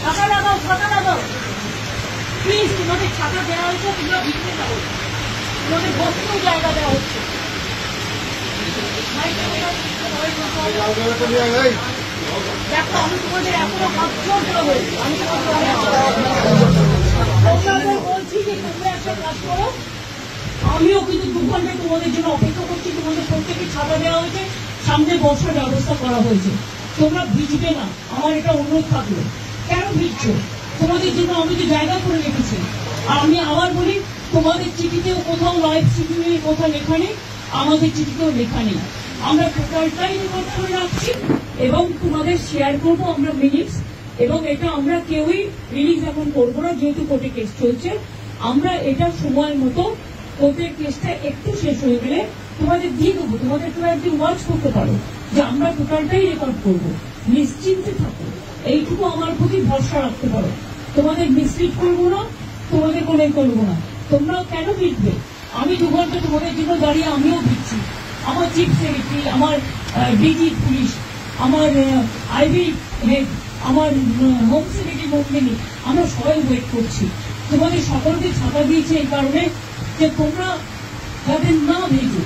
ছাতা লাগাও, ছাতা লাগাও প্লিজ। তোমাদের ছাতা দেওয়া হয়েছে, তোমরা ভিতরে যাও, তোমাদের বসতেও জায়গা দেওয়া হচ্ছে। দেখো আমি তোমাদের এখনো হাত জোর করে বলছি, আমি তোমাদের বলছি যে তোমরা একটা কাজ করো। আমিও কিন্তু 2 ঘন্টা তোমাদের জন্য অপেক্ষা করছি। তোমাদের প্রত্যেকে ছাতা দেওয়া হয়েছে, সামনে বসার ব্যবস্থা করা হয়েছে। তোমরা ভিজবে না, আমার এটা অনুরোধ থাকলো। কেন ভিজছো? তোমাদের জন্য আমি তো জায়গা করে রেখেছি। আর আমি আবার বলি, তোমাদের চিঠিতেও কোথাও লাইভ স্ট্রিমিং কোথাও লেখা নেই, আমাদের চিঠিতেও লেখা নেই। আমরা টোটালটাই রেকর্ড করে রাখছি এবং তোমাদের শেয়ার করবো আমরা মিনিটস। এবং এটা আমরা কেউই রিলিজ এখন করবো না, যেহেতু কোর্টে কেস চলছে। আমরা এটা সময় মতো কোর্টের কেসটা একটু শেষ হয়ে গেলে তোমাদের দিয়ে দেবো। তোমাদের তোমরা একদিন ওয়াচ করতে পারো যে আমরা টোটালটাই রেকর্ড করবো। নিশ্চিন্তে থাকো, এইটুকু আমার প্রতি ভরসা রাখতে পারো। তোমাদের মিসলিড করবো না, তোমাদের কোনো করবো না। তোমরাও কেন ভিড়বে? আমি 2 ঘন্টা তোমাদের জন্য দাঁড়িয়ে আমিও ভিড়ছি। আমার চিফ সেক্রেটারি, আমার ডিজি পুলিশ, আমার আইবি হেড, আমার হোম সেক্রেটারি মন্ত্রী, আমরা সবাই ওয়েট করছি। তোমাদের সকলকে ছাতা দিয়েছে এই কারণে যে তোমরা যাতে না ভেজো,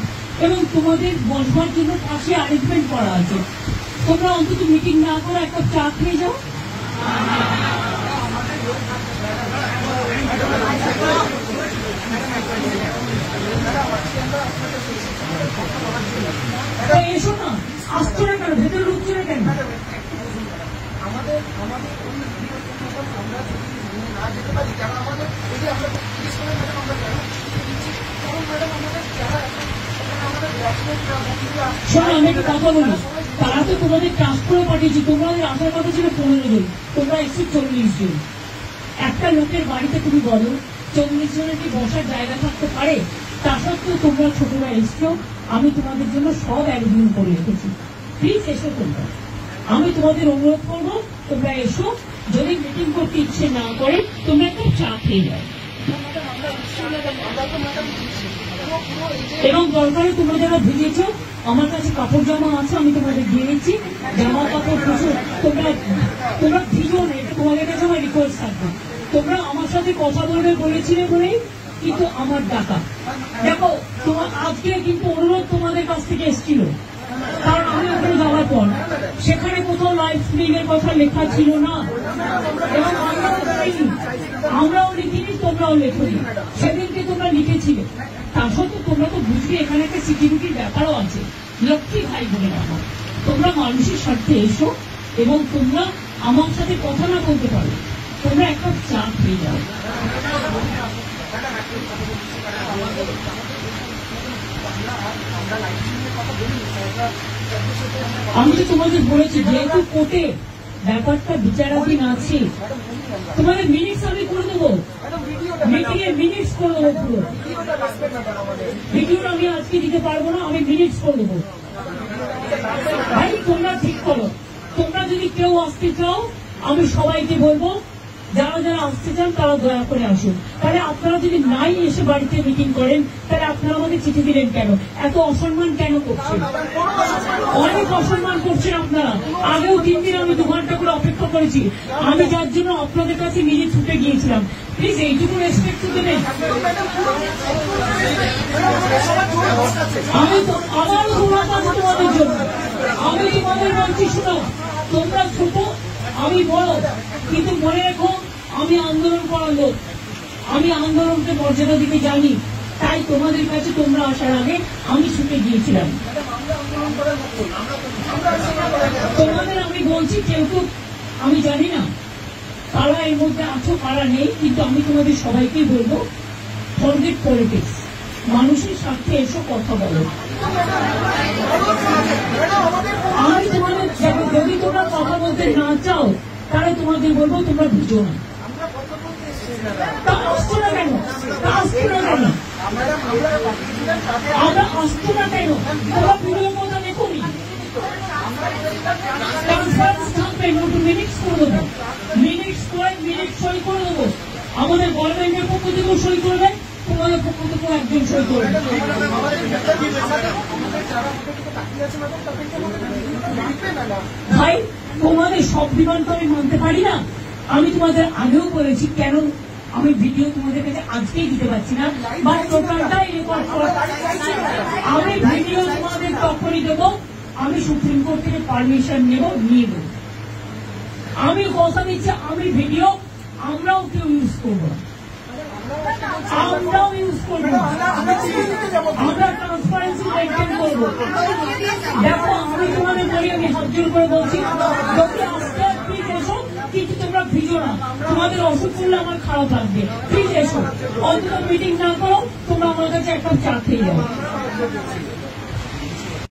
এবং তোমাদের বসবার জন্য পাশে অ্যারেঞ্জমেন্ট করা আছে। তোমরা অন্তত মিটিং না করে একটা চা খেয়ে যাও। এসো না, আসছো না কেন? ভেতরে ঢুকছো না কেন? শোনো, আমি একটা কথা বলি, তারা তো তোমাদের ট্রান্সফারে পাঠিয়েছি। তোমাদের আসার কথা ছিল 15 জন, তোমরা এসছো 40 জন। একটা লোকের বাড়িতে তুমি বলো 40 জনের কি বসার জায়গা থাকতে পারে? তা সত্ত্বেও তোমরা ছোটরা এসছো। আমি তোমাদের জন্য সব অ্যারেঞ্জমেন্ট করে রেখেছি। প্লিজ এসো তোমরা। আমি তোমাদের অনুরোধ করবো, তোমরা এসো। যদি মিটিং করতে ইচ্ছে না করে তোমরা একটু চা খেয়ে যাও, এবং দরকারে তোমরা যারা ভিজেছ, আমার কাছে কাপড় জামা আছে, আমি তোমাদের দিয়ে দিচ্ছি। জামা কাপড় কিছু তোমরা ভিজো না, এটা তোমাদের কাছে আমার রিকোয়েস্ট থাকবে। তোমরা আমার সাথে কথা বলবে বলেছিলে বলেই কিন্তু আমার ডাকা। দেখো তোমার আজকে কিন্তু অনুরোধ তোমাদের কাছ থেকে এসেছিল, কারণ আমি ওখানে যাওয়ার পর সেখানে কোথাও লাইভ স্ট্রিমিং এর কথা লেখা ছিল না, এবং আমরাও লিখিনি, তোমরাও লেখনি। সেদিনকে তোমরা লিখেছিলে। তা সত্ত্বেও তোমরা তো বুঝবে এখানে একটা সিকিউরিটির ব্যাপারও আছে। লক্ষ্মী ভাই বলে আমার, তোমরা মানুষের স্বার্থে এসো, এবং তোমরা আমার সাথে কথা না বলতে পারো, তোমরা একটা চা খেয়ে যাও। আমি তো তোমাদের বলেছি, যেহেতু কোর্টে ব্যাপারটা বিচারাধীন আছে, তোমাদের মিনিটস আমি করে দেবো, মিটিং এর মিনিটস করে দেবো। পুরো ভিডিওটা আমি আজকে দিতে পারবো না, আমি মিনিটস করে দেবো। ভাই তোমরা ঠিক করো, তোমরা যদি কেউ আসতে চাও আমি সবাইকে বলবো, যারা যারা আসতে চান তারা দয়া করে আসুন। তাহলে আপনারা যদি নাই এসে বাড়িতে মিটিং করেন, তাহলে আপনারা আমাকে চিঠি দিলেন কেন? এত অসম্মান কেন করছেন? অনেক অসম্মান করছেন আপনারা। আগেও 3 দিন আমি 2 ঘন্টা করে অপেক্ষা করেছি, আমি যার জন্য আপনাদের কাছে নিজে ছুটে গিয়েছিলাম। প্লিজ এইটুকু রেসপেক্ট তো দেবেন। আমি তো আবারও তোমার কাছে তোমাদের জন্য আমি তোমাদের বলছি, শোনো, তোমরা ছোট, আমি বড়, কিন্তু মনে রেখো আমি আন্দোলন করার লোক। আমি আন্দোলনকে মর্যাদা দিতে জানি, তাই তোমাদের কাছে তোমরা আসার আগে আমি ছুটে গিয়েছিলাম। তোমাদের আমি বলছি, কেউ কেউ আমি জানি না কারা এর মধ্যে আছো কারা নেই, কিন্তু আমি তোমাদের সবাইকেই বলবো, ফরগেট পলিটিক্স, মানুষের স্বার্থে এসো, কথা বলো। আমি তোমাদের যদি তোমরা কথা বলতে না চাও, তাহলে তোমাদের বলবো তোমরা বুঝো না। তা আসছো না কেন? আমরা আসছো না কেন? তোমরা পুরো কথা দেখুনি। কনফারেন্স থাকবে, নতুন মিনিটস করে দেবো, মিনিটস করে মিনিট সই করে দেবো। আমাদের গভর্নমেন্টের পক্ষ থেকেও সই করবে, তোমাদের পক্ষ থেকেও একজন সই করবে। ভাই তোমাদের সব ডিমান্ড তো আমি মানতে পারি না, আমি তোমাদের আগেও বলেছি কেন আমি ভিডিও তোমাদের কাছে আজকেই দিতে পারছি না, বা টোটালটাই রেকর্ড করা। আমি ভিডিও তোমাদের তখনই দেবো আমি সুপ্রিম কোর্ট থেকে পারমিশন নিয়ে দেবো। আমি কথা দিচ্ছি আমি ভিডিও আমরাও কেউ ইউজ করবো না, আমরাও ইউজ করবো না, আমরা ট্রান্সপারেন্সি মেনটেন করবো। দেখো আমি তোমাদের বলি, আমি হাত জোর করে বলছি যদি আজকে প্লিজ এসো, কিন্তু তোমরা ভিজো না, তোমাদের অসুখ করলে আমার খারাপ লাগবে, প্লিজ এসো, অন্তত মিটিং না করো, তোমরা আমার কাছে একটা চা খেয়ে যাও।